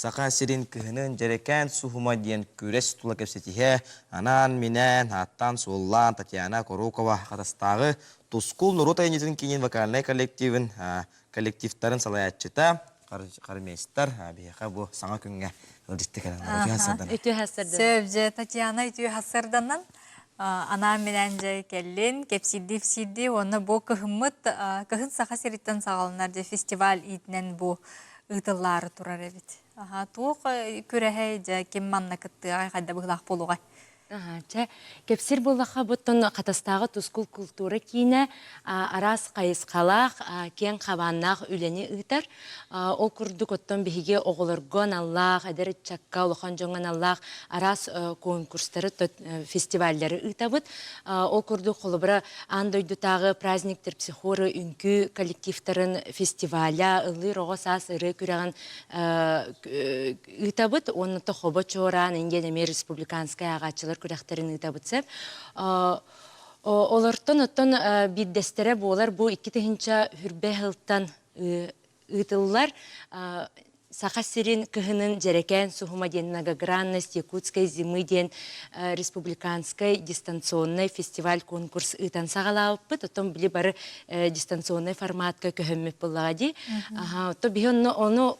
Saka sirin kehenen jerekan suhuma dian kures tula kepsetihe anan minen hatan sulan Tatiana Korokova katastağı tuskul nuruta yenitin kinin vakalne kolektiflerin salayatçıta karmester bihaka bu sana künge logistikler hasadan. Ütü hasırdı. Sövce Tatiana ütü hasırdanan anam menence kellin kepsiddi onu bu kıhmıt kıhın saha seritten sağalınlar festival itnen bu ıtılları turar evet. Aha tuğ küreheyce kim manna kıttığı ayda bıhlaq boluğay. Кепсир болаха буттан катастагы тускул культура кийне арас кайыскалах кен кабаннах үлени ыйтар. Ол курдук оттон биһиге оголоргон Аллах, эдер чакка улахан жоңан Аллах арас конкурстары фестивальдары ыйтабыт. Ол курдук холобра андойдутагы праздниктер психоры үнкү коллективтарын фестиваля ылы рогосас ыры күрәгән ыйтабыт. Онны хобо чоран Ингенеме республиканская агачылар күрәхтерин ыйтабытсып. Олортон оттон биддестере болар бу 2-нче хүрбе хылтан ыйтыллар. Саха сирин кыһынын жерекен сухума ден многогранность якутской зимы ден республиканской дистанционный фестиваль конкурс ытан сагалааппыт. Оттон били бары дистанционный форматка көһөммүп буллагади. То бихонно ону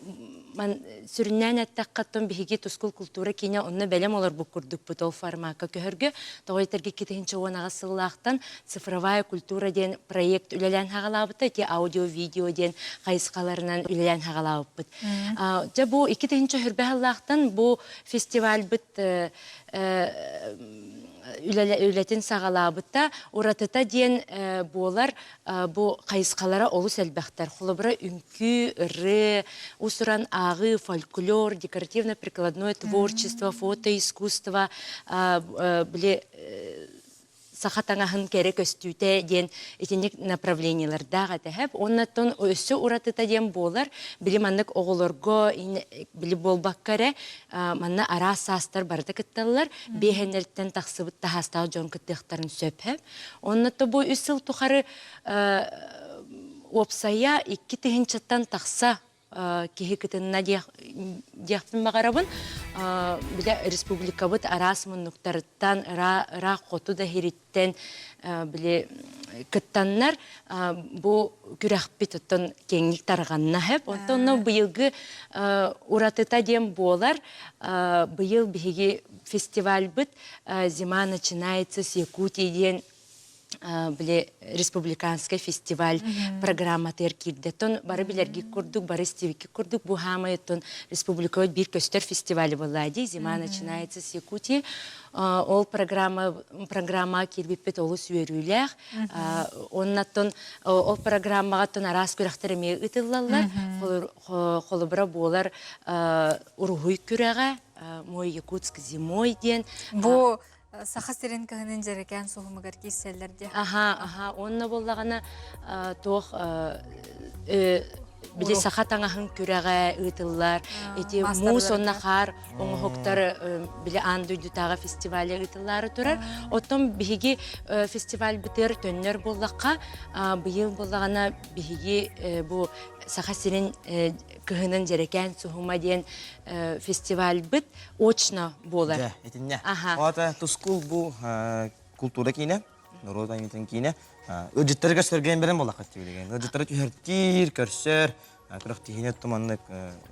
сүрүннән әттәккаттан биһиги тускул культура кине онны бәлем олар бу курдук бутол форматка көһөргө тогойтерге 2-нче онага сыллактан цифровая культура ден проект үлелән хагалабыты те аудио видео ден кайыскаларынан үлелән хагалабыт. Жа бу 2-нче хүрбәһәллактан бу фестиваль бит үлетин сагалабытта уратыта ден болар бу кайыскалара олус әлбәхтәр холобра үнкү ыры усуран агы фольклор декоративно-прикладное творчество фотоискусство биле сахатаңаһын керек өстүтә ден этинек направлениелердә тәһәп оннан өсө уратыта ден болар билиманнык оголорго били болбаккаре манна арасастар барды кытталлар бехенерттен таксыбыт тахастаа жон кыттыктарын сөпһәп оннан бу үсыл тухары опсая 2-нчеттан такса кихи кытынна диахтын магарабын биле республика бут арасмын нуктарыттан ра коту да хириттен биле кыттаннар бу күрәхпит оттон кеңник тарганна хеп онтон быйылгы уратыта дем болар быйыл биһиги фестиваль бит зима начинается с Якутии ден биле республиканский фестиваль программа теркирдетон бары билерги курдук бары стивики курдук бу хамайтон республикой бир көстөр фестиваль боллади зима начинается с Якутии ол программа кирбиппет олус үйрүләр оннаттон ол программага тон арас күрәхтереме ытыллалар холобра болар ургуй күрәгә мой якутск зимой ден Бу Саха сирин кыһынын жерекен сухумыгар киселлерде. Онна боллагана тох биле саха таңаһын күрәгә ытыллар. Эти мус оннахар оңохоктар биле андуйдутага фестивале ытыллары турар. Оттон биһиги фестиваль битер төннөр боллакка быйыл боллагана биһиги бу саха сирин кыһынын жерекен сухума ден фестиваль бит очно болар. Ата тускул бу культура кине, народа имитен кине, өҗиттерге сөргән берем булакат дигән. Өҗиттер үһәртир көрсөр, күрәхтиһине томанлык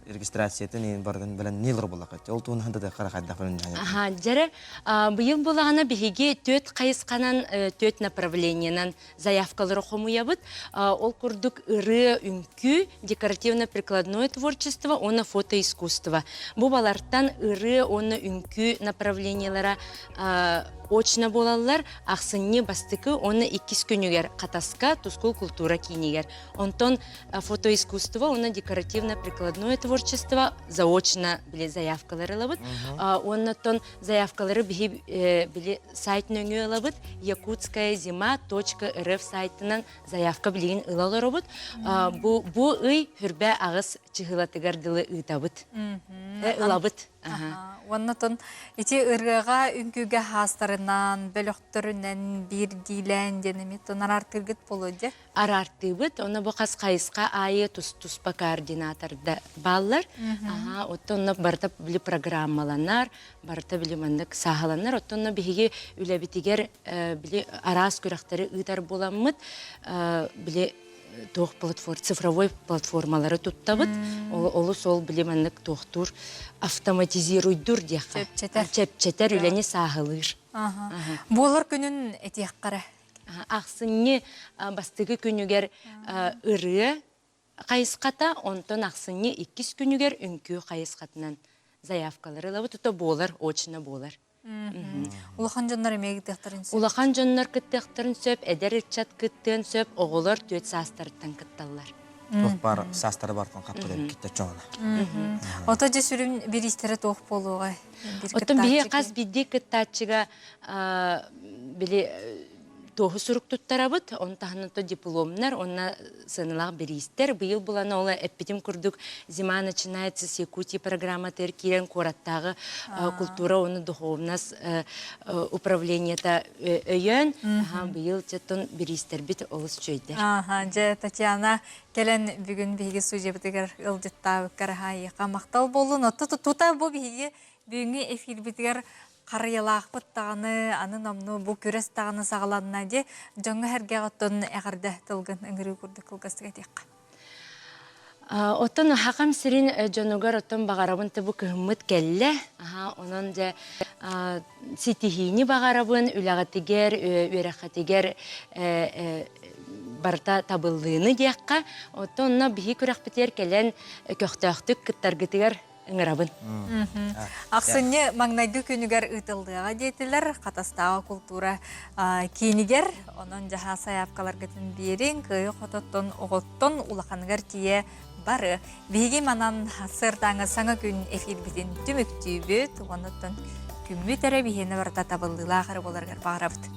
регистрациятен бардан белән нилер булакат. Ул тун хәндә караганда белән. Җәре быел булагана биһиге 4 кайысканан 4 направлениеннан заявкалары хомуябыт. Ол курдук ыры үнкү, декоративно-прикладное творчество, оны фотоискусство. Бу балардан ыры, оны үнкү направлениелары очно болалар, ақсынне бастыкы, оны 2 күнігер қатаска, тускул культура кейнегер. Онтон фотоискусство, оны декоративно-прикладное творчество, заочно біле заявкалары лабыт. Оннотон заявкалары біле сайт нөңі лабыт, якутская зима.рф сайтынан заявка білеген ылалар лабыт. Бу ый хүрбә ағыз чығылатыгар дылы ыйтабыт. Ылабыт. Оннотон ити ырыга үңкүгө хастарынан, бөлөктөрүнөн бир дилен денемит тонар артыргыт болуде. Арартыбыт, оны бу кас кайыска айы туспа координаторда баллар. Ага, оттонно барта били программаланар, барта били мандык сахаланар, оттонно биһиги үлебитигер били арас күрәхтәре ытар буламмыт, били тох цифровой платформалары туттабыт. Олы сол били мандык тохтур автоматизируйдур дияққа. Чепчетер үләне сахалыр. Болар күнүн этиек кара. Ақсынне бастығы күнігер ыры қайысқата, онтон ақсынне 2 күнігер үнкі қайысқатынан заявкалары лабы тұта болар, очына болар. Улахан жоннар эмеги тектарын сөп. Улахан жоннар кыттықтарын сөп, әдер икчат кыттын сөп, оғылар төт састырыттан кытталар. Тоқ бар састары бартын қаптырып кетті жоғына. Ота же сүрін бір истері тоқ болуға. Оттон бие қаз бидді кыттатчыға білі тоғы сұрук тұттарабыт, он тағыныты дипломнар, онна сынылақ берістер. Бұйыл бұланы олы әппетім күрдік зима начинается с Якутии программа теркирен кораттағы культура, оны духовнас управлениета өйен. Бұйыл жеттон берістер біт олыс чөйдер. Же Татьяна келен бүгін бігі сөже бітігер ұлдеттау қарахайыға мақтал болуын. Тута бұл бігі бүгінгі эфир бітігер қарыялақ бұттағаны, аны намны бұл көрес тағаны сағаладына де, жоңғы әрге ғаттың әғірді тылғын үңірі көрді қылғастыға дейққа. Оттон хақам сирин жонугар оттон бағарабын табу көхімміт кәлі. Онын же сетихини бағарабын, үлағатыгер, өрәқатыгер барта табылдığını дейққа. Оттонна бігі көрәқ бітер кәлен көқтіқтік кіттаргітігер ыңырабын. Ақсынне маңнайды күнігер ұтылдыға дейтілер, қатастағы культура кейінігер, оның жаға саяпқалар күтін берін, көйі қототтон, оғыттон, улақанығар тие бары. Бейге манан сыртаңы саңа күн эфир бітін түміктүй бүт, оныттон күмбі тәрі бейені барта табылдыла ақыры боларғар бағарабыд.